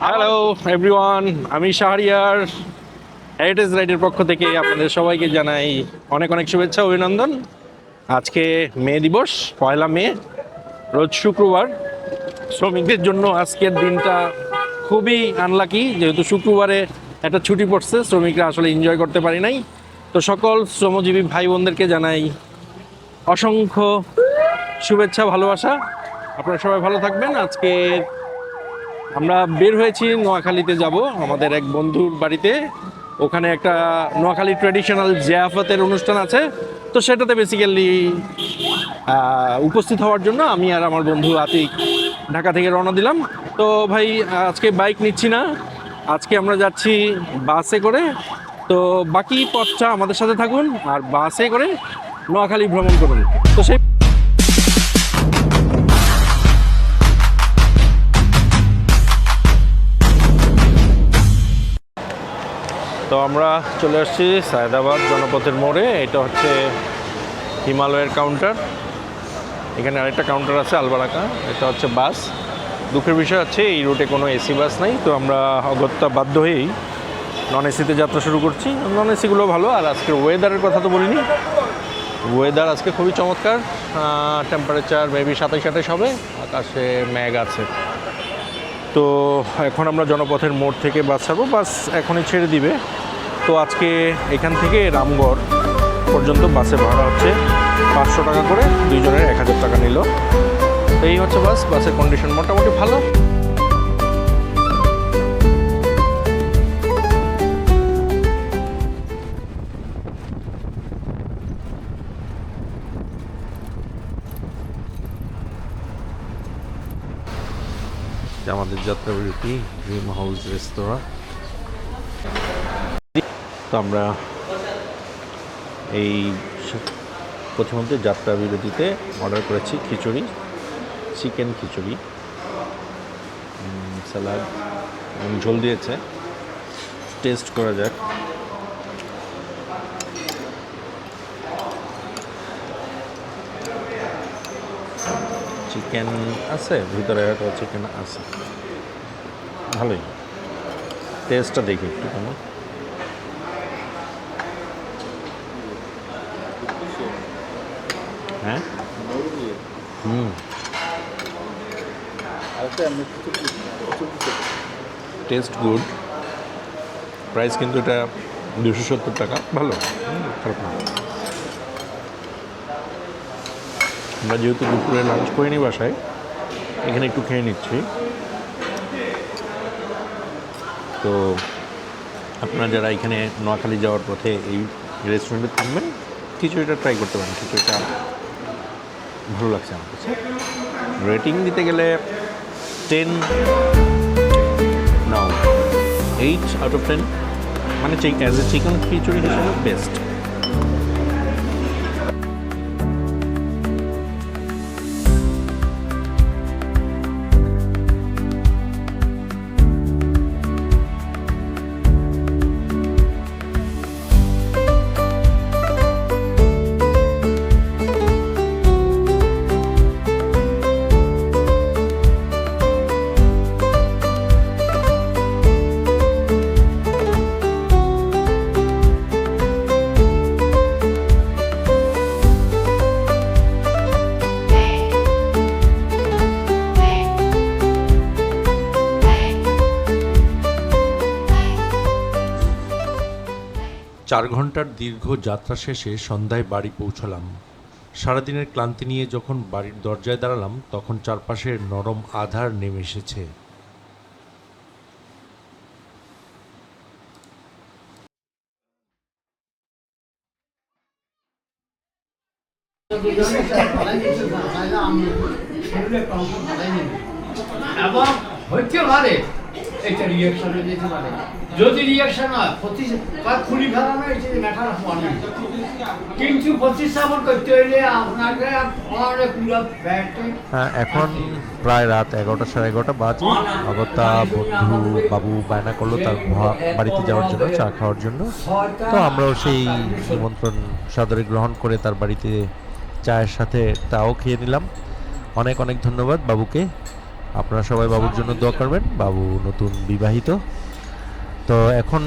Hello everyone, আমি Shahriar heritage রাইডের পক্ষ থেকে আপনাদের সবাইকে জানাই অনেক অনেক শুভেচ্ছা অভিনন্দন। আজকে মে দিবস, 1 মে, রোজ শুক্রবার। শ্রমিকদের জন্য আজকের দিনটা খুবই আনলাকি, যেহেতু শুক্রবারে একটা ছুটি পড়ছে, শ্রমিকরা আসলে এনজয় করতে পারি নাই। তো সকল শ্রমজীবী ভাই বোনদেরকে জানাই অসংখ্য শুভেচ্ছা, ভালোবাসা। আপনারা সবাই ভালো থাকবেন। আজকে আমরা বের হয়েছি, নোয়াখালীতে যাব আমাদের এক বন্ধুর বাড়িতে। ওখানে একটা নোয়াখালী ট্র্যাডিশনাল জিয়াফতের অনুষ্ঠান আছে, তো সেটাতে বেসিক্যালি উপস্থিত হওয়ার জন্য আমি আর আমার বন্ধু আতিক ঢাকা থেকে রওনা দিলাম। তো ভাই, আজকে বাইক নিচ্ছি না, আজকে আমরা যাচ্ছি বাসে করে। তো বাকি পথটা আমাদের সাথে থাকুন আর বাসে করে নোয়াখালী ভ্রমণ করুন। তো সেই তো আমরা চলে আসছি সায়দাবাদ জনপথের মোড়ে। এটা হচ্ছে হিমালয়ের কাউন্টার। এখানে আরেকটা কাউন্টার আছে আলবারাকা। এটা হচ্ছে বাস। দুঃখের বিষয় হচ্ছে এই রুটে কোনো এসি বাস নাই, তো আমরা অগত্যা বাধ্য হয়েই নন এসিতে যাত্রা শুরু করছি। নন এসিগুলো ভালো। আর আজকের ওয়েদারের কথা তো বলিনি, ওয়েদার আজকে খুবই চমৎকার। টেম্পারেচার মেবি 27-28 হবে, আকাশে মেঘ আছে। তো এখন আমরা জনপথের মোড় থেকে বাস ছাড়বো, বাস এখনই ছেড়ে দিবে। তো আজকে এখান থেকে রামগড় পর্যন্ত বাসে ভাড়া হচ্ছে 500 টাকা করে, দুইজনের 1000 টাকা নিল। এই হচ্ছে বাস। বাসের কন্ডিশন মোটামুটি ভালো। আমাদের যাত্রাবিরতি ড্রিম হাউস রেস্তোরাঁ। তো আমরা এই প্রথমত যাত্রাবিরতিতে অর্ডার করেছি খিচুড়ি, চিকেন খিচুড়ি, স্যালাড এবং ঝোল দিয়েছে। টেস্ট করা যাক। চিকেন আছে ভিতরে, একটা চিকেন আছে, ভালোই। টেস্টটা দেখি একটু কেমন। হ্যাঁ, টেস্ট গুড। প্রাইস কিন্তু এটা 270 টাকা, ভালো, খারাপ না। আমরা যেহেতু দুপুরে লাঞ্চ করিনি বাসায়, এখানে একটু খেয়ে নিচ্ছি। তো আপনারা যারা এখানে নোয়াখালী যাওয়ার পথে এই রেস্টুরেন্টে থাকবেন, খিচুড়িটা ট্রাই করতে পারেন। খিচুড়িটা ভালো লাগছে আমার কাছে। রেটিং দিতে গেলে 10 নাও 8 আউট অফ 10, মানে অ্যাজ এ চিকেন খিচুড়ি হিসেবে বেস্ট। চার ঘন্টার দীর্ঘ যাত্রা শেষে সন্ধ্যায় বাড়ি পৌঁছলাম। সারাদিনের ক্লান্তি নিয়ে যখন বাড়ির দরজায় দাঁড়ালাম, তখন চারপাশের নরম আঁধার নেমে এসেছে। এবং হইতে পারে এটা রিয়াকশনে যেতে পারে। যদি রিয়াকশন হয় খুলি ফেলানো এটা ম্যাটার হয় না, কিন্তু প্রতিস্থাপন করতে হইলে আপনাকে অনেক পুরো ব্যাটে। হ্যাঁ, এখন প্রায় রাত 11টা, 11:30 বাজে। অগত্যা বন্ধু বাবু বায়না করলো তার বাড়িতে যাওয়ার জন্য, চা খাওয়ার জন্য। তো আমরাও সেই নিমন্ত্রণ সাদরে গ্রহণ করে তার বাড়িতে চায়ের সাথে তাও খেয়ে নিলাম। অনেক অনেক ধন্যবাদ বাবুকে। আপনারা সবাই বাবুর জন্য দোয়া করবেন। বাবু নতুন বিবাহিত। তো এখন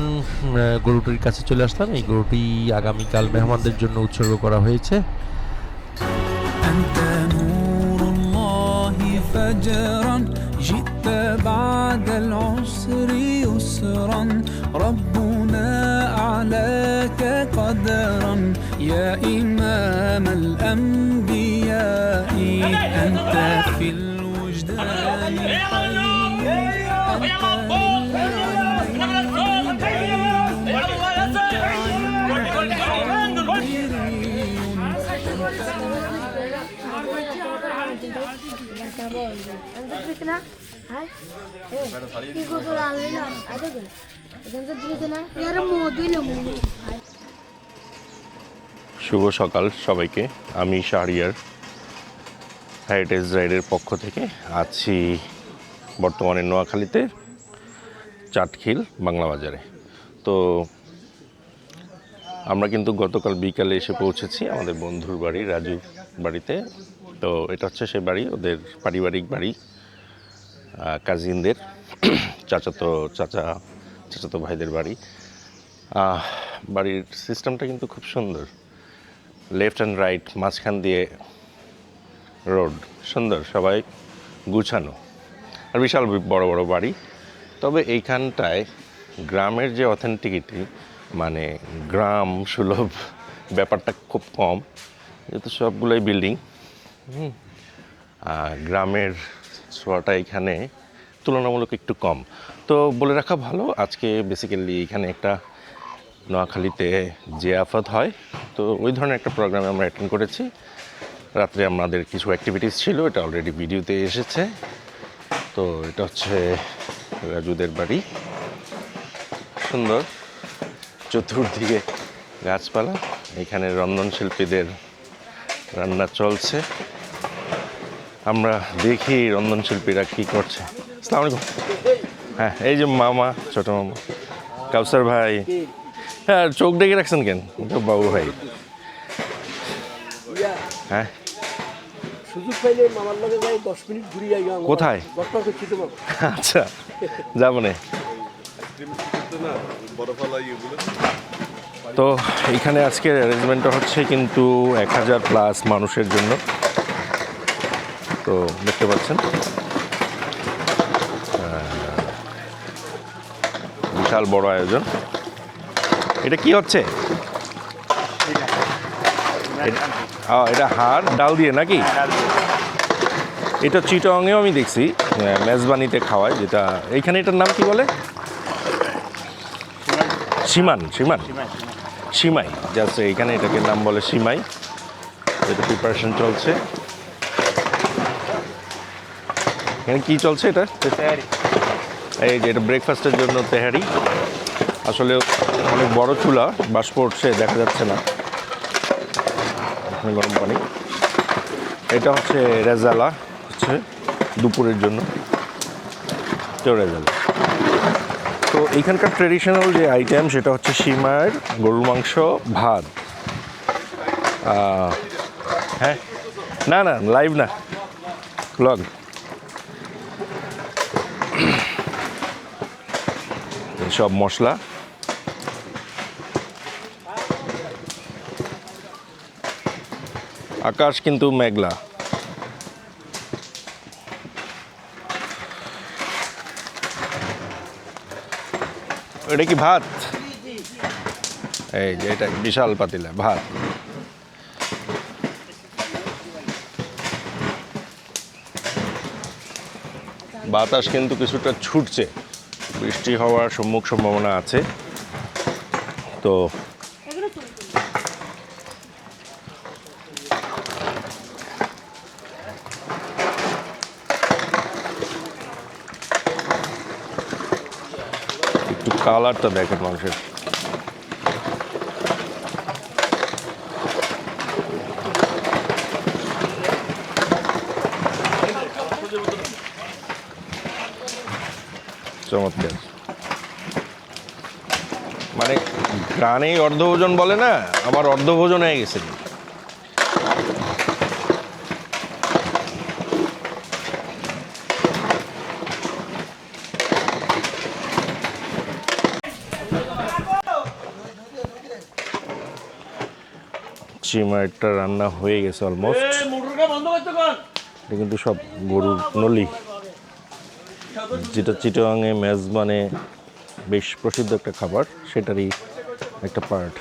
গরুটির কাছে চলে আসলাম। এই গরুটি আগামীকাল মেহমানদের জন্য উৎসর্গ করা হয়েছে। أنت نور الله فجرا جئت بعد العسر يسرا ربنا أعلاك قدرا يا إمام الأنبياء أنت في الوجدان حي أنت শুভ সকাল সবাইকে। আমি শাহরিয়ার হেরিটেজ রাইডের পক্ষ থেকে আছি বর্তমানে নোয়াখালীতে চাটখিল বাংলা বাজারে। তো আমরা কিন্তু গতকাল বিকালে এসে পৌঁছেছি আমাদের বন্ধুর বাড়ি, রাজুর বাড়িতে। তো এটা হচ্ছে সে বাড়ি, ওদের পারিবারিক বাড়ি, কাজিনদের চাচাতো ভাইদের বাড়ি। বাড়ির সিস্টেমটা কিন্তু খুব সুন্দর, লেফট অ্যান্ড রাইট মাঝখান দিয়ে রোড, সুন্দর, সবাই গুছানো, আর বিশাল বড় বড় বাড়ি। তবে এইখানটায় গ্রামের যে অথেন্টিকিটি, মানে গ্রাম সুলভ ব্যাপারটা খুব কম, যেহেতু সবগুলোই বিল্ডিং। গ্রামের ছোঁয়াটা এখানে তুলনামূলক একটু কম। তো বলে রাখা ভালো, আজকে বেসিক্যালি এখানে একটা নোয়াখালীতে জিয়াফত হয়, তো ওই ধরনের একটা প্রোগ্রামে আমরা অ্যাটেন্ড করেছি। রাত্রে আমাদের কিছু অ্যাক্টিভিটিস ছিল, এটা অলরেডি ভিডিওতে এসেছে। তো এটা হচ্ছে রাজুদের বাড়ি, সুন্দর, চতুর্দিকে গাছপালা। এখানে রন্ধনশিল্পীদের রান্না চলছে, আমরা দেখি রন্ধনশিল্পীরা কী করছে। আসসালামু আলাইকুম। হ্যাঁ, এই যে মামা, ছোট মামা কাউসার ভাই। হ্যাঁ, চোখ ডেকে রাখছেন কেন? বাবু ভাই। হ্যাঁ, সুযোগ পাইলে মামার লগে যাই 10 মিনিট ঘুরি যাই। কোথায়? আচ্ছা, যাবো না। তো এখানে আজকের অ্যারেঞ্জমেন্টটা হচ্ছে কিন্তু 1000+ মানুষের জন্য। তো দেখতে পাচ্ছেন বিশাল বড় আয়োজন। এটা কি হচ্ছে? এটা হাড় ডাল দিয়ে নাকি? এটা চিটাংয়েও আমি দেখছি মেজবানিতে খাওয়ায়, যেটা এইখানে এটার নাম কি বলে? সিমাই। জাস্ট এইখানে এটাকে নাম বলে সিমাই। এটা প্রিপারেশন চলছে। এখানে কি চলছে? এটা এই যে এটা ব্রেকফাস্টের জন্য তেহারি। আসলে অনেক বড় চুলা, বাষ্প উঠছে, দেখা যাচ্ছে না। গরম পানি। এটা হচ্ছে রেজালা, হচ্ছে দুপুরের জন্য রেজালা। তো এইখানকার ট্রেডিশনাল যে আইটেম সেটা হচ্ছে সিমাইয়ের গরুর মাংস, ভাত। হ্যাঁ, না লাইভ না, ব্লগ। সব মশলা, আকাশ কিন্তু মেঘলা। এটা কি ভাত? এই যে এটা বিশাল পাতিলা ভাত। বাতাস কিন্তু কিছুটা ছুটছে, বৃষ্টি হওয়ার সম্ভাবনা আছে। তো একটু কালারটা দেখেন মানুষের। চমৎকার, মানে গানেই অর্ধভোজন বলে না, আমার অর্ধভোজন হয়ে গেছে। সিমারটা রান্না হয়ে গেছে অলমোস্ট। এটা কিন্তু সব গরুর নলি, যেটা চিটাগাংয়ে মেজবানে বেশ প্রসিদ্ধ একটা খাবার, সেটারই একটা পার্ট।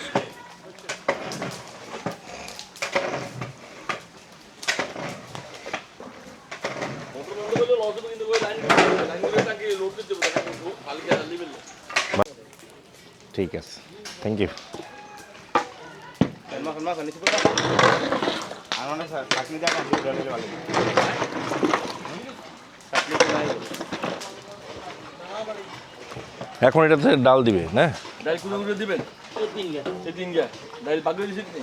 ঠিক আছে, থ্যাংক ইউ। এখন এটাতে ডাল দিবে না? ডাল কুড়ো দিবেন এই তিন গা ডাল বাগড়ি দিছেন নি?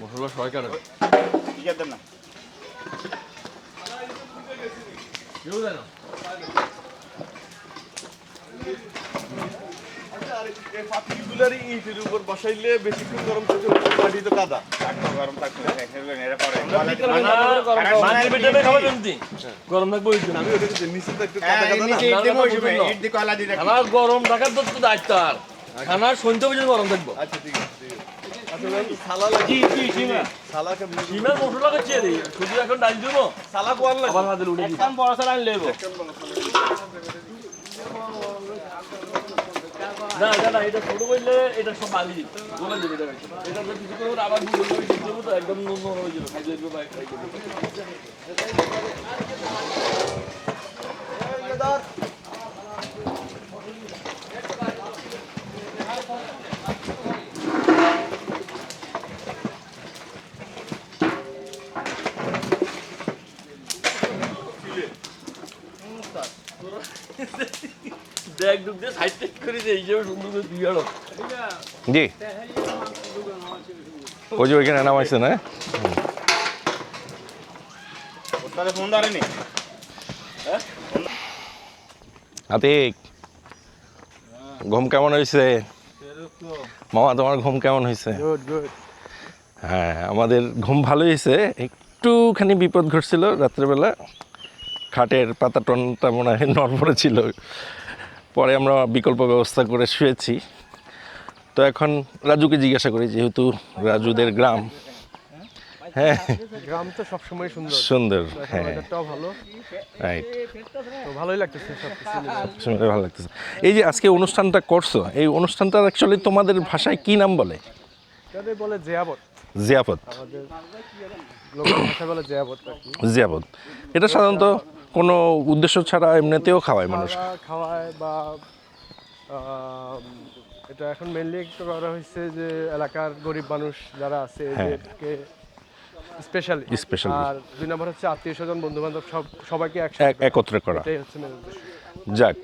মশলা সবাই কাটে ঠিক আছে না কেউ দেয় না। পাতিগুলারই ইটের উপর বসাইলে বেশিক্ষণ গরম থাকতে মাটি তো কাদা গরম থাকতে গরম থাকবো আমি ওটা নিচে তো একটু আমার গরম থাকার তো দায়িত্ব আর খানার সন্ধ্যে পর্যন্ত গরম থাকবো। আচ্ছা ঠিক আছে সীমার মশলা করছে রে শুধু এখন ডাল দিব সালা কোয়াল লাগে আবার হাতে উঠে একদম বড় সালা আনলে নেব না না এটা ছোট কইলে এটা সব বালি গোলা দিবে এটা তো কিছু করে আবার গুলো করে দিতে হবে তো একদম নুন হয়ে যাবে খাই যাবে ভাই খাই যাবে। দেখ দুধ দিয়ে সাইড টেক করে যে এই হিসেবে সুন্দর করে দিয়ে আলো জি ওই যে ওইখানে নামাইছে না? ফোন ধরেনি আতিক, ঘুম কেমন হয়েছে মামা? তোমার ঘুম কেমন হয়েছে? হ্যাঁ, আমাদের ঘুম ভালো হয়েছে। একটুখানি বিপদ ঘটছিল রাত্রেবেলা, খাটের পাতা টনটা মনে হয় নড়বড়ে ছিল, পরে আমরা বিকল্প ব্যবস্থা করে শুয়েছি। তো এখন রাজুকে জিজ্ঞাসা করি, যেহেতু রাজুদের গ্রাম। হ্যাঁ, গ্রাম তো সবসময় সুন্দর সুন্দর। হ্যাঁ, এটাও ভালো, রাইট, তো ভালোই লাগতেছে সবকিছু মিলে। শুনতে ভালো লাগতেছে। এই যে আজকে অনুষ্ঠানটা করছো, এই অনুষ্ঠানটা অ্যাকচুয়ালি তোমাদের ভাষায় কি নাম বলে? তাদের বলে জিয়াবত, জিয়াপত। আমাদের লোকাল ভাষায় বলে জিয়াবত আর কি। জিয়াপত এটা সাধারণত কোনো উদ্দেশ্য ছাড়া এমনিতেও খাওয়ায় মানুষ। তারা খাওয়ায় বা এটা এখন মেনলি করা হয়েছে যে এলাকার গরিব মানুষ যারা আছে এদেরকে স্পেশালি, আর দুই নম্বর হচ্ছে আত্মীয় স্বজন বন্ধু বান্ধব সবাইকে একত্রে করা। এটাই হচ্ছে মেন উদ্দেশ্য। যাক,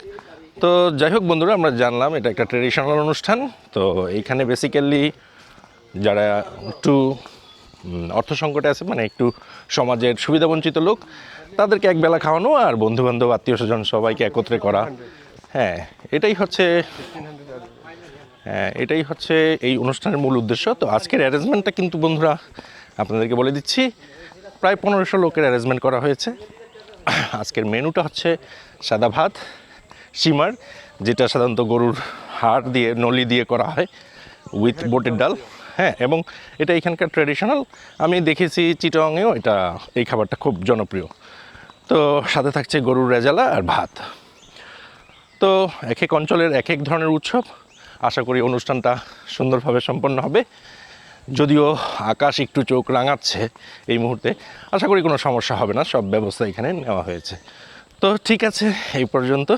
তো যাই হোক বন্ধুরা, আমরা জানলাম এটা একটা ট্রেডিশনাল অনুষ্ঠান। তো এইখানে বেসিক্যালি যারা একটু অর্থ সংকটে আছে, মানে একটু সমাজের সুবিধাবঞ্চিত লোক, তাদেরকে একবেলা খাওয়ানো আর বন্ধুবান্ধব আত্মীয় স্বজন সবাইকে একত্রে করা। হ্যাঁ, এটাই হচ্ছে এই অনুষ্ঠানের মূল উদ্দেশ্য। তো আজকের অ্যারেঞ্জমেন্টটা কিন্তু বন্ধুরা আপনাদেরকে বলে দিচ্ছি, প্রায় 1500 লোকের অ্যারেঞ্জমেন্ট করা হয়েছে। আজকের মেনুটা হচ্ছে সাদা ভাত, সিমার, যেটা সাধারণত গরুর হাড় দিয়ে নলি দিয়ে করা হয়, উইথ বোটের ডাল। হ্যাঁ, এবং এটা এখানকার ট্র্যাডিশনাল। আমি দেখেছি চিটাগাংয়েও এই খাবারটা খুব জনপ্রিয়। তো সাথে থাকছে গরুর রেজালা আর ভাত। তো এক এক অঞ্চলের এক এক ধরনের উৎসব। আশা করি অনুষ্ঠানটা সুন্দরভাবে সম্পন্ন হবে। যদিও আকাশ একটু চোখ রাঙাচ্ছে এই মুহূর্তে, আশা করি কোনো সমস্যা হবে না, সব ব্যবস্থা এখানে নেওয়া হয়েছে। তো ঠিক আছে, এই পর্যন্ত।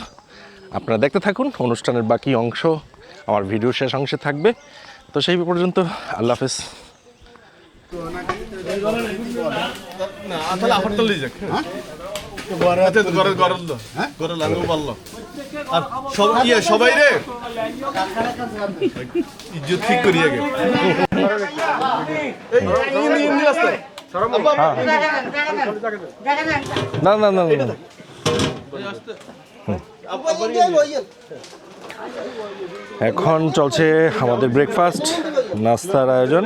আপনারা দেখতে থাকুন, অনুষ্ঠানের বাকি অংশ আমার ভিডিও শেষ অংশে থাকবে। তো সেই পর্যন্ত আল্লাহ হাফেজ। সবাই রে ইজ্জত ঠিক করি আগে না না না না, এখন চলছে আমাদের ব্রেকফাস্ট, নাস্তার আয়োজন।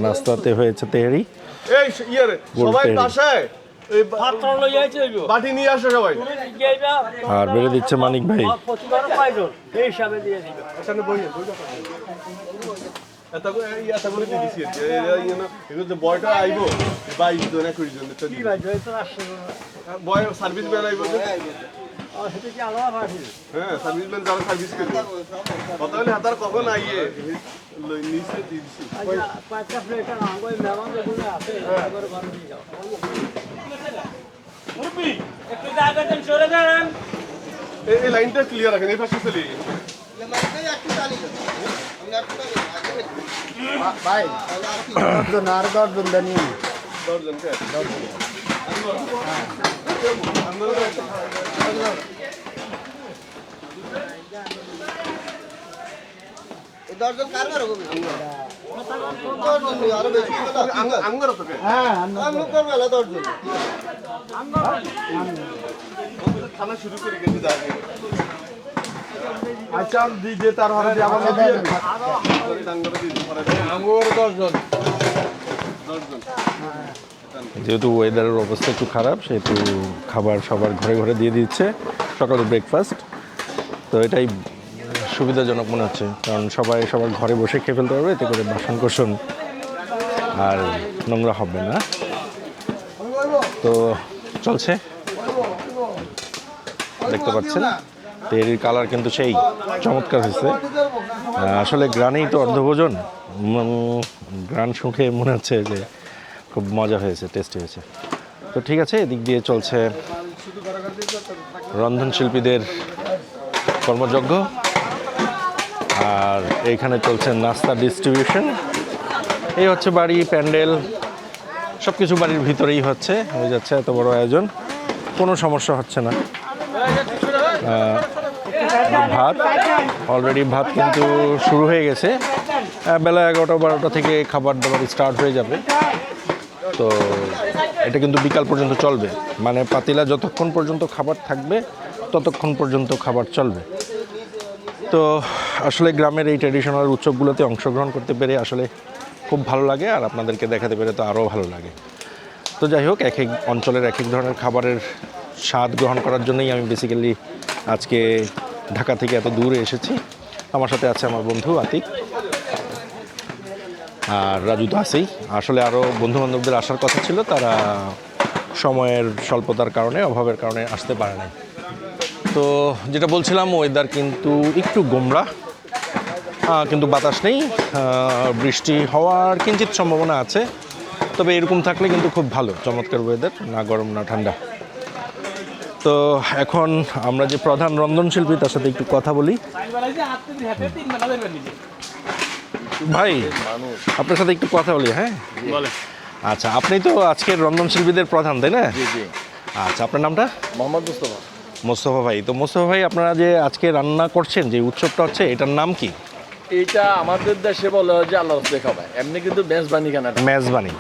নাস্তাতে হয়েছে তেহারি, এই ইয়ারে সবাই তেহারি। বাসায় এই পাত্র লই আইছে হইবো বাটি নিয়ে আসো সবাই। গেইবা আর বেড়ে দিচ্ছে মানিক ভাই। প্রতিবার পাইজন এই হিসাবে দিয়ে দিবে। এখানে বই এত করে দিয়ে দিছি এগুলো যে বয়টা আইবো 22 জন 21 জন তো কি ভাই জয়তো আসছে বয় সার্ভিস ম্যান আইবো যে আর সেটা কি আলাদা ভাষা হ্যাঁ সার্ভিস ম্যান যারা সার্ভিস করে কথা হলে হাতার কখন আইয়ে নিচে দিয়ে দিছি আচ্ছা পাঁচটা প্লেট আর আঙ্গুল মেহমান যেগুলো আছে একবার ঘরে দিয়ে যাও মুরব্বি একটু জায়গা দেন সরে যান। এই লাইনটা ক্লিয়ার রাখেন এই পাশে চলে ভাই দশজন জানি দশজন কে দশজন কারবার হবে দশজন আরো বেশি আঙ্গার তো কে হ্যাঁ আমি করবো না দশজন খানা শুরু করে গেছে যাবে আচ্ছা দিদি তার হাতে দিয়ে আমার আঙ্গার দিয়ে পরে আঙ্গুর 10 জন যেহেতু ওয়েদারের অবস্থা একটু খারাপ, সেহেতু খাবার সবার ঘরে ঘরে দিয়ে দিচ্ছে সকালে ব্রেকফাস্ট। তো এটাই সুবিধাজনক মনে হচ্ছে, কারণ সবাই সবার ঘরে বসে খেয়ে ফেলতে পারবে, এতে করে বাসন কোসন আর নোংরা হবে না। তো চলছে, দেখতে পাচ্ছেন তেরির কালার কিন্তু সেই চমৎকার হয়েছে। আসলে গ্রানেই তো অর্ধভোজন, গ্রান শুঁকে মনে হচ্ছে যে খুব মজা হয়েছে, টেস্টি হয়েছে। তো ঠিক আছে, এদিক দিয়ে চলছে রন্ধনশিল্পীদের কর্মযজ্ঞ, আর এইখানে চলছে নাস্তা ডিস্ট্রিবিউশন। এই হচ্ছে বাড়ি, প্যান্ডেল সব কিছু বাড়ির ভিতরেই হচ্ছে, হয়ে যাচ্ছে এত বড় আয়োজন, কোনো সমস্যা হচ্ছে না। ভাত অলরেডি ভাত কিন্তু শুরু হয়ে গেছে, বেলা 11টা-12টা থেকে খাবার দাবার স্টার্ট হয়ে যাবে। তো এটা কিন্তু বিকাল পর্যন্ত চলবে, মানে পাতিলা যতক্ষণ পর্যন্ত খাবার থাকবে ততক্ষণ পর্যন্ত খাবার চলবে। তো আসলে গ্রামের এই ট্র্যাডিশনাল উৎসবগুলোতে অংশগ্রহণ করতে পেরে আসলে খুব ভালো লাগে, আর আপনাদেরকে দেখাতে পেরে তো আরও ভালো লাগে। তো যাই হোক, এক এক অঞ্চলের এক এক ধরনের খাবারের স্বাদ গ্রহণ করার জন্যই আমি বেসিক্যালি আজকে ঢাকা থেকে এত দূরে এসেছি। আমার সাথে আছে আমার বন্ধু আতিক, আর রাজু তো আছেই। আসলে আরও বন্ধুবান্ধবদের আসার কথা ছিল, তারা সময়ের স্বল্পতার কারণে, অভাবের কারণে আসতে পারে নাই। তো যেটা বলছিলাম, ওয়েদার কিন্তু একটু গোমরা, কিন্তু বাতাস নেই, বৃষ্টি হওয়ার কিঞ্চিত সম্ভাবনা আছে। তবে এরকম থাকলে কিন্তু খুব ভালো, চমৎকার ওয়েদার, না গরম না ঠান্ডা। তো এখন আমরা যে প্রধান রন্ধনশিল্পী তার সাথে একটু কথা বলি। ভাই, আপনার সাথে একটু কথা বলি। হ্যাঁ, আচ্ছা, আপনি তো আজকের রন্ধনশিল্পীদের প্রধান, তাই না? জি জি। আচ্ছা, আপনার নামটা? মোহাম্মদ মুস্তাফা। মোস্তফা ভাই। তো মোস্তফা ভাই, আপনারা যে আজকে রান্না করছেন, যে উৎসবটা হচ্ছে, এটার নাম কি? এইটা আমাদের দেশে বলে যে আল্লাহ রাস্তে খাওয়ায়, এমনি কিন্তু মেজবানি খানা। মেজবানি,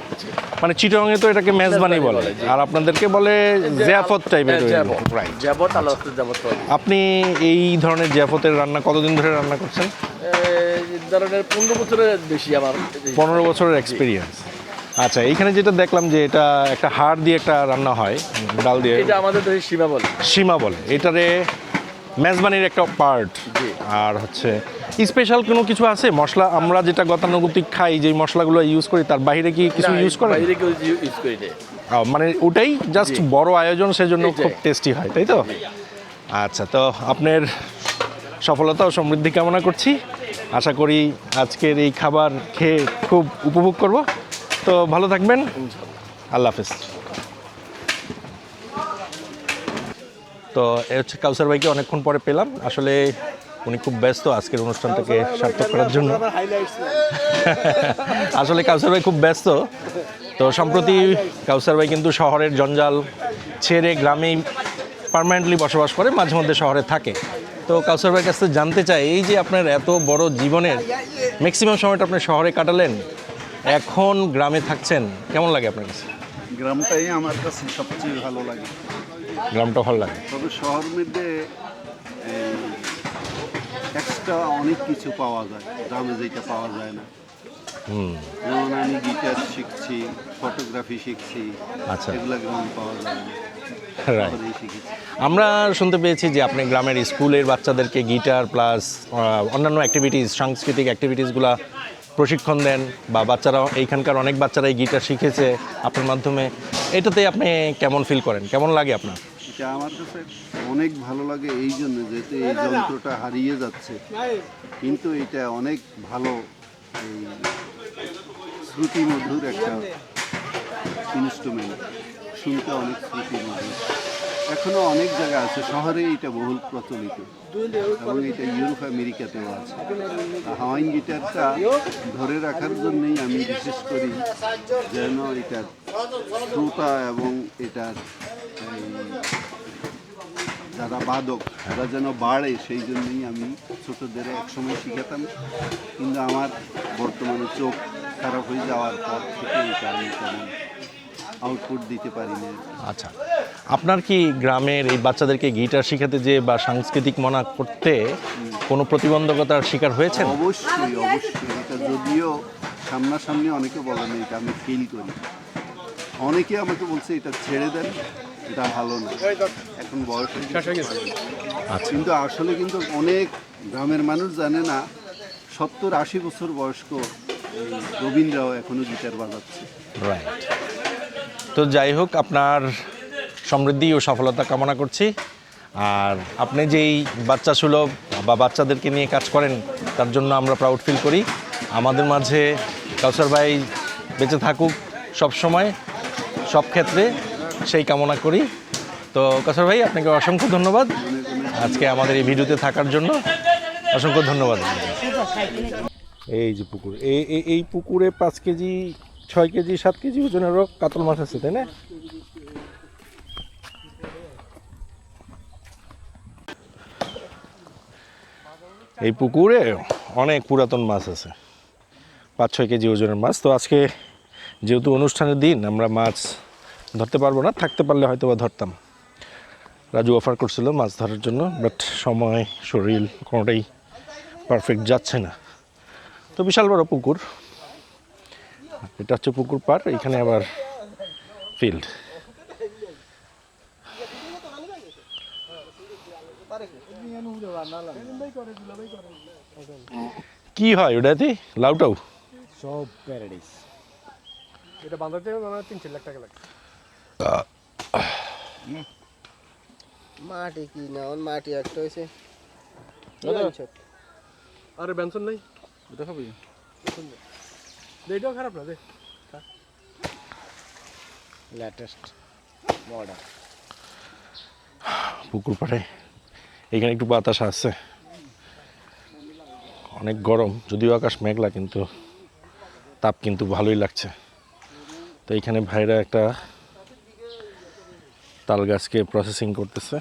মানে চিটাগাংয়ে তো এটাকে মেজবানি বলে, বলে, জি। আর আপনাদেরকে বলে জিয়াফত টাইপের। রাইট। যাবত আল্লাহ রাস্তে যাবত। আপনি এই ধরনের জিয়াফতের রান্না কতদিন ধরে রান্না করছেন? এই ধরনের 15 বছরের বেশি আমার। 15 বছরের এক্সপিরিয়েন্স। আচ্ছা, এইখানে যেটা দেখলাম যে এটা একটা হাড় দিয়ে একটা রান্না হয়, ডাল দিয়ে, এটা আমাদের দেশে সীমা বলে। সীমা বলে। এটারে মেজবানির একটা পার্ট। জি। আর হচ্ছে স্পেশাল কোনো কিছু আছে মশলা? আমরা যেটা গতানুগতিক খাই, যে মশলাগুলো ইউজ করি, তার বাইরে কি কিছু ইউজ করেন? বাইরে কেউ ইউজ করি না। মানে ওটাই জাস্ট জি। বড় আয়োজন, সেজন্য এটাই। খুব টেস্টি হয়, তাই তো? আচ্ছা, তো আপনার সফলতা ও সমৃদ্ধি কামনা করছি। আশা করি আজকের এই খাবার খেয়ে খুব উপভোগ করব। তো ভালো থাকবেন, আল্লাহ হাফেজ। তো এ হচ্ছে কাউসার ভাইকে অনেকক্ষণ পরে পেলাম। আসলে উনি খুব ব্যস্ত আজকের অনুষ্ঠানটাকে সার্থক করার জন্য। আসলে কাউসার ভাই খুব ব্যস্ত। তো সম্প্রতি কাউসার ভাই কিন্তু শহরের জঞ্জাল ছেড়ে গ্রামেই পার্মানেন্টলি বসবাস করে, মাঝে মধ্যে শহরে থাকে। তো কাউসার ভাইয়ের কাছে জানতে চাই, এই যে আপনার এত বড় জীবনের ম্যাক্সিমাম সময়টা আপনি শহরে কাটালেন, এখন গ্রামে থাকছেন, কেমন লাগে আপনার কাছে? গ্রামটাই আমার কাছে সবচেয়ে ভালো লাগে। গ্রামটা ভালো লাগে? তবে শহর মধ্যে এক্সট্রা অনেক কিছু পাওয়া যায়, গ্রামে যেটা পাওয়া যায় না। হুম, যেমন আমি গিটার শিখছি, ফটোগ্রাফি শিখছি, আচ্ছা। এগুলো গ্রামে পাওয়া যায় না, রাইট। শহরেই শিখেছি। আমরা শুনতে পেয়েছি যে আপনি গ্রামের স্কুলের বাচ্চাদেরকে গিটার প্লাস অন্যান্য অ্যাক্টিভিটিস, সাংস্কৃতিক অ্যাক্টিভিটিসগুলো প্রশিক্ষণ দেন, বা বাচ্চারা এইখানকার অনেক বাচ্চারাই গিটার শিখেছে আপনার মাধ্যমে। এটাতে আপনি কেমন ফিল করেন, কেমন লাগে আপনার? এটা আমার কাছে অনেক ভালো লাগে এই জন্য, যেহেতু এই যন্ত্রটা হারিয়ে যাচ্ছে, কিন্তু এটা অনেক ভালো, এই শ্রুতিমধুর একটা ইনস্ট্রুমেন্ট, শুনতে অনেক শ্রুতিমধুর। এখনো অনেক জায়গা আছে, শহরে এটা বহুল প্রচলিত এবং এটা ইউরোপ আমেরিকাতেও আছে। হাওয়াইন গিটারটা ধরে রাখার জন্যই আমি বিশেষ করি যেন এটার শ্রোতা এবং এটার এই যারা বাদক তারা যেন বাড়ে, সেই জন্যই আমি ছোটদের একসময় শিখাতাম, কিন্তু আমার বর্তমানে চোখ খারাপ হয়ে যাওয়ার পর থেকে এটা আমি তেমন আউটপুট দিতে পারি না। আচ্ছা, আপনার কি গ্রামের এই বাচ্চাদেরকে গিটার শেখাতে যে বা সাংস্কৃতিক মনা করতে কোনো প্রতিবন্ধকতার শিকার হয়েছেন? অবশ্যই অবশ্যই, এটা যদিও সামনাসামনি অনেকে বলে না, এটা আমি ফিল করি। অনেকে আমাকে বলছে এটা ছেড়ে দেন, এটা ভালো না, এখন বয়স হয়ে গেছে। আচ্ছা, কিন্তু আসলে কিন্তু অনেক গ্রামের মানুষ জানে না 70-80 বছর বয়স্ক এই রবীন্দ্রও এখনো গিটার বাজাচ্ছে। রাইট। তো যাই হোক, আপনার সমৃদ্ধি ও সফলতা কামনা করছি। আর আপনি যেই বাচ্চা সুলভ বা বাচ্চাদেরকে নিয়ে কাজ করেন, তার জন্য আমরা প্রাউড ফিল করি। আমাদের মাঝে কাউসার ভাই বেঁচে থাকুক সব সময়, সব ক্ষেত্রে, সেই কামনা করি। তো কাউসার ভাই, আপনাকে অসংখ্য ধন্যবাদ আজকে আমাদের এই ভিডিওতে থাকার জন্য। অসংখ্য ধন্যবাদ। এই যে পুকুর, এই পুকুরে 5 কেজি 6 কেজি 7 কেজি ওজনেরও কাতল মাছ আছে, তাই না? এই পুকুরে অনেক পুরাতন মাছ আছে, 5-6 কেজি ওজনের মাছ। তো আজকে যেহেতু অনুষ্ঠানের দিন, আমরা মাছ ধরতে পারবো না, থাকতে পারলে হয়তো বা ধরতাম। রাজু অফার করছিল মাছ ধরার জন্য, বাট সময়, শরীর কোনোটাই পারফেক্ট যাচ্ছে না। তো বিশাল বড় পুকুর, এটা হচ্ছে পুকুর পার, এখানে আবার ফিল্ড। কি হয় ওটাতে? লাউটাও সব প্যারাডাইস। এটা বাঁধাতে মানে 3-4 লাখ টাকা লাগে। মাটি কি না, ওর মাটি একটা হয়েছে। আরে বেনসন নাই, এটা হবে এইটাও খারাপ না দে। Latest model. পুকুর পাড়ে এখানে একটু বাতাস আছে, অনেক গরম, যদিও আকাশ মেঘলা, কিন্তু তাপ কিন্তু ভালোই লাগছে। তো এইখানে ভাইরা একটা তাল গাছকে প্রসেসিং করতেছে।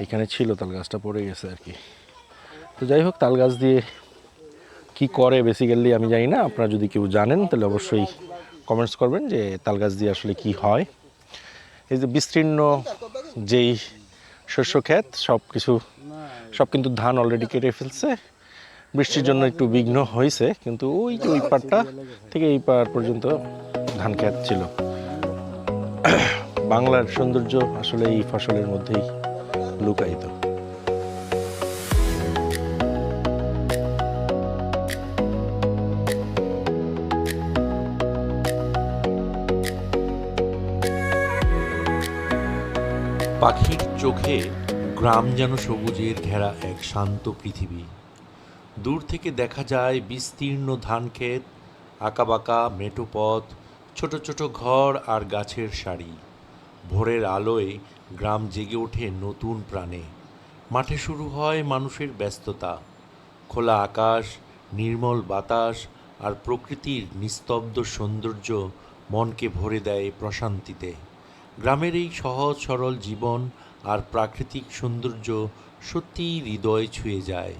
এখানে ছিল, তাল গাছটা পড়ে গেছে আর কি। তো যাই হোক, তাল গাছ দিয়ে কি করে বেসিক্যালি আমি জানি না। আপনারা যদি কেউ জানেন তাহলে অবশ্যই কমেন্টস করবেন যে তাল গাছ দিয়ে আসলে কি হয়। এই যে বিস্তীর্ণ যেই শস্য ক্ষেত, সব কিন্তু ধান অলরেডি কেটে ফেলছে। বৃষ্টির জন্য একটু বিঘ্ন হয়েছে, কিন্তু ওই যে ওই পারটা থেকে এই পার পর্যন্ত ধান ক্ষেত ছিল। বাংলার সৌন্দর্য আসলে এই ফসলের মধ্যেই লুকায়িত। পাখির চোখে গ্রাম যেন সবুজের ঘেরা এক শান্ত পৃথিবী। দূর থেকে দেখা যায় বিস্তীর্ণ ধানক্ষেত, আঁকাবাঁকা মেঠো পথ, ছোট ছোট ঘর আর গাছের সারি। ভোরের আলোয় গ্রাম জেগে ওঠে নতুন প্রাণে। মাঠে শুরু হয় মানুষের ব্যস্ততা। খোলা আকাশ, নির্মল বাতাস আর প্রকৃতির নিস্তব্ধ সৌন্দর্য মনকে ভরে দেয় প্রশান্তিতে। গ্রামের এই সহজ সরল জীবন আর প্রাকৃতিক সৌন্দর্য সত্যিই হৃদয় ছুঁয়ে যায়।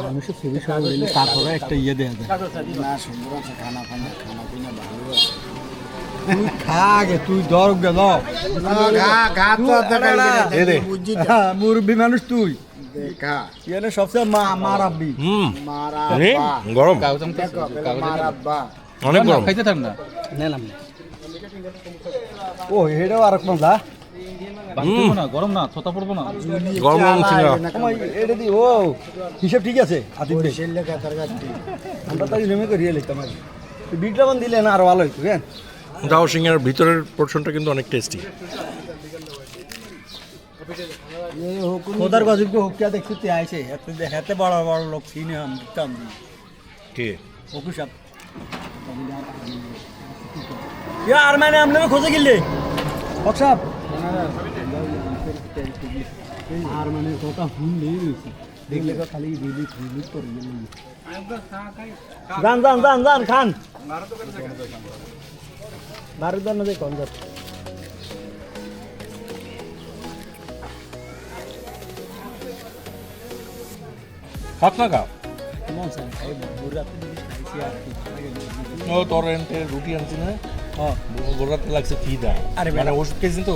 মানুষের ছবি সব রইলে তারপরে একটা ইয়ে দেওয়া যায় না সুন্দর আছে খানা পিনা ভালো আছে তুই খা আগে তুই দর গেল মুরব্বী মানুষ তুই দেখা সবচেয়ে মারাব্বি গরম মারাব্বা অনেক গরম খাইতে থাক না নিলাম ও এটাও আর এক মজা গরম না থতা পড়বো না গরম গরম সিঙ্গারা এটা দি ও হিসাব ঠিক আছে আতিফ ভাই আমরা তাই নেমে করিয়ে লিখতাম আর বিটলাবান দিলে না আরো ভালো হইতো কেন দাও সিঙ্গারার ভিতরের পোর্শনটা কিন্তু অনেক টেস্টি খোদার গজবকে হুকিয়া দেখতে আইছে হাতে বড় বড় লোক সিনে हम दिखताम কে ओकू साहब यार मैंने हमने में खोजे गिल्ले ओक साहब यार मैंने कोता हुन नहीं रही देख लेगा खाली रिलीज कर जान खान मारो तो ना कौन जाता খাত না খা कौन सा है बुरा तो नहीं यार ও তোর এনতে রুটি আনছি না हां গোরাতে লাগছে খিদা আরে মানে ওষুধ খেয়েছি তো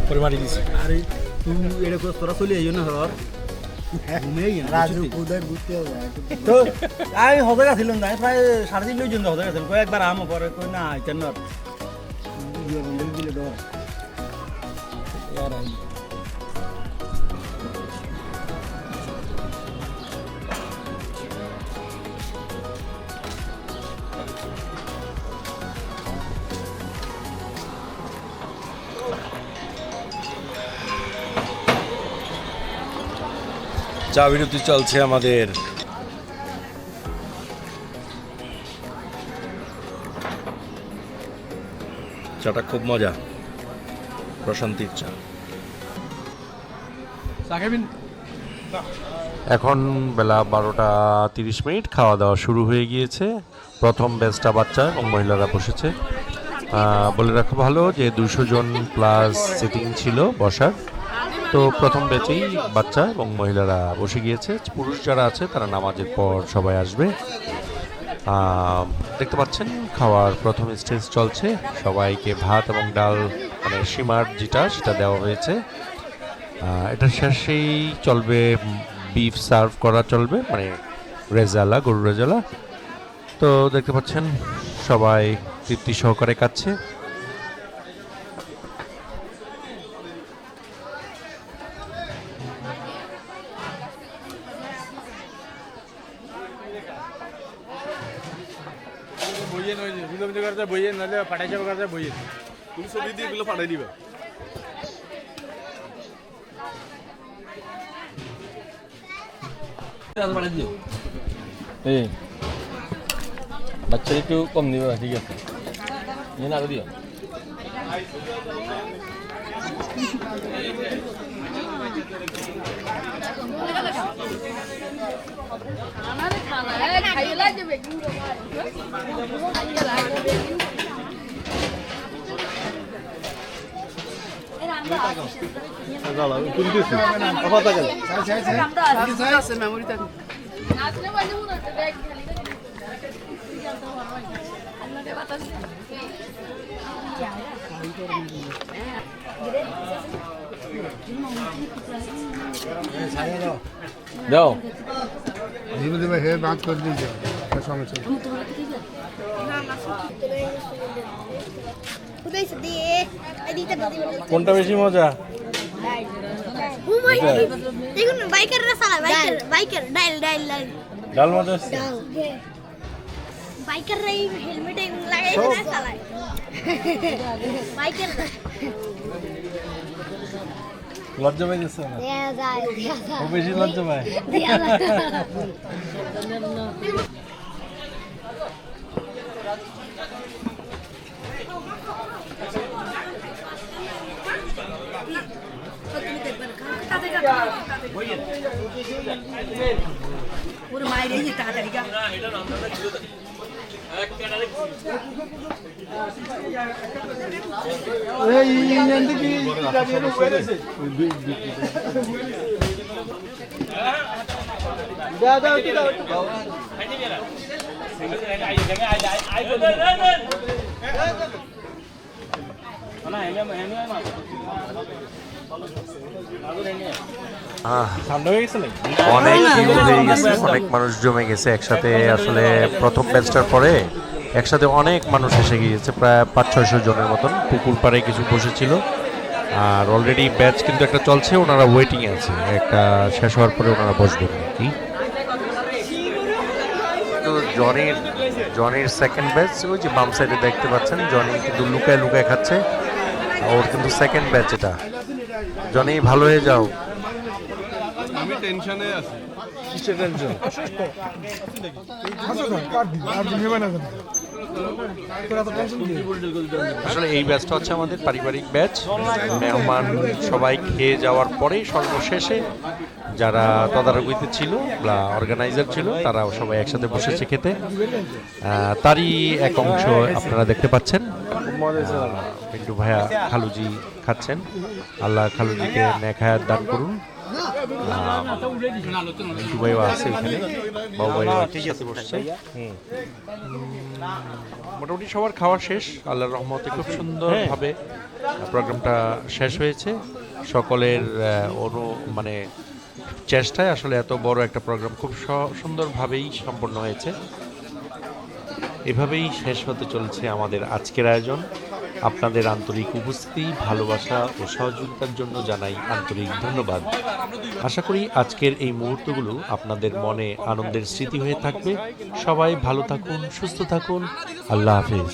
পরিমাণে দিছি আরে তুই এটা করে তোরা চলে আইও না হর ঘুমেই না রাজু কুদার ঘুরতে হবে তো আমি হদে গেছিলাম না প্রায় 3.5 লই জন্য হদে গেছিলাম কয়েকবার আম পরে কই না আইতেন না ইয়ে বন্ধ দিলে ডর ইয়ার আই চা বিরতি চলছে আমাদের চাটা খুব মজা প্রশান্তির চা এখন বেলা 12:30 খাওয়া দাওয়া শুরু হয়ে গিয়েছে প্রথম ব্যাচটা বাচ্চা এবং মহিলারা বসেছে বলে রাখা ভালো যে 200 জন প্লাস সিটিং ছিল বসার তো প্রথম ব্যাচেই বাচ্চা এবং মহিলারা বসে গিয়েছে পুরুষ যারা আছে তারা নামাজের পর সবাই আসবে দেখতে পাচ্ছেন খাওয়ার প্রথম স্টেজ চলছে সবাইকে ভাত এবং ডাল মানে সীমার যেটা সেটা দেওয়া হয়েছে এটা শেষেই চলবে বিফ সার্ভ করা চলবে মানে রেজালা গরু রেজালা তো দেখতে পাচ্ছেন সবাই তৃপ্তি সহকারে খাচ্ছে বাচ্চা একটু কম দিবে ঠিক আছে নিয়ে আরো দিও দাও धीमे धीमे हे बात कर दीजिए समस्या কোনটা বেশি মজা ডাল মজা আছে বাইকার হেলমেট লাগাই না চালায় বাইকার লজ্জা পাইতেছে না ও বেশি লজ্জা পায় পুরো মায়ের এই তাড়াতাড়ি গা এই ইন্ডিয়ান কি জানিয়ে রয়েছে ঠান্ডা হয়ে গেছে নাকি? অনেক ভিড় হয়ে গেছে, অনেক মানুষ জমে গেছে একসাথে। আসলে প্রথম ব্যাচটার পরে একসাথে অনেক মানুষ এসে গিয়েছে, প্রায় 500-600 জনের মতন। পুকুর পাড়ে কিছু বসেছিল, আর অলরেডি ব্যাচ কিন্তু একটা চলছে, ওনারা ওয়েটিংয়ে আছে, একটা শেষ হওয়ার পরে ওনারা বসবেন আর কি। তো জনির সেকেন্ড ব্যাচ, ওই যে বাম সাইডে দেখতে পাচ্ছেন, জনি কিন্তু লুকায় লুকায় খাচ্ছে। ওর কিন্তু সেকেন্ড ব্যাচ এটা। জনি ভালো হয়ে যাও। আমি টেনশনে আছি। কিসের টেনশন? আসলে এই ব্যাচটা হচ্ছে আমাদের পারিবারিক ব্যাচ। মেহমান সবাই খেয়ে যাওয়ার পরেই সর্বশেষে যারা তদারকিতে ছিল বা অর্গানাইজার ছিল তারা সবাই একসাথে বসেছে খেতে। তারই এক অংশ আপনারা দেখতে পাচ্ছেন। পিন্টু ভাইয়া খালুজি খাচ্ছেন। আল্লাহ খালুজিকে নেখায়াত দান করুন। পিন্টু ভাইও আছে ওখানে, বাবু ভাইও সাথে বসছে। মোটামুটি সবার খাওয়া শেষ, আল্লাহর রহমতে খুব সুন্দরভাবে প্রোগ্রামটা শেষ হয়েছে। সকলের মানে চেষ্টায় আসলে এত বড় একটা প্রোগ্রাম খুব সুন্দরভাবেই সম্পন্ন হয়েছে। এভাবেই শেষ হতে চলছে আমাদের আজকের আয়োজন। আপনাদের আন্তরিক উপস্থিতি, ভালোবাসা ও সহযোগিতার জন্য জানাই আন্তরিক ধন্যবাদ। আশা করি আজকের এই মুহূর্তগুলো আপনাদের মনে আনন্দের স্মৃতি হয়ে থাকবে। সবাই ভালো থাকুন, সুস্থ থাকুন। আল্লাহ হাফিজ।